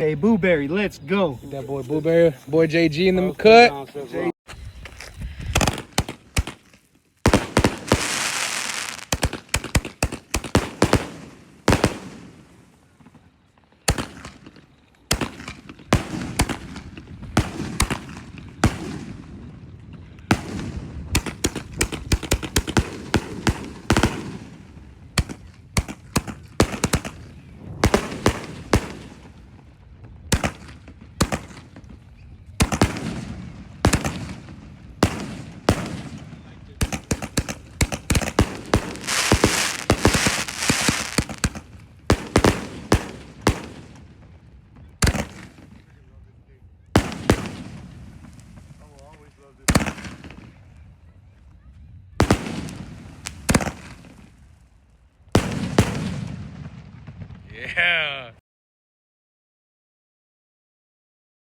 Hey, Booberry, let's go. That boy Blueberry, boy JG in the cut. Yeah.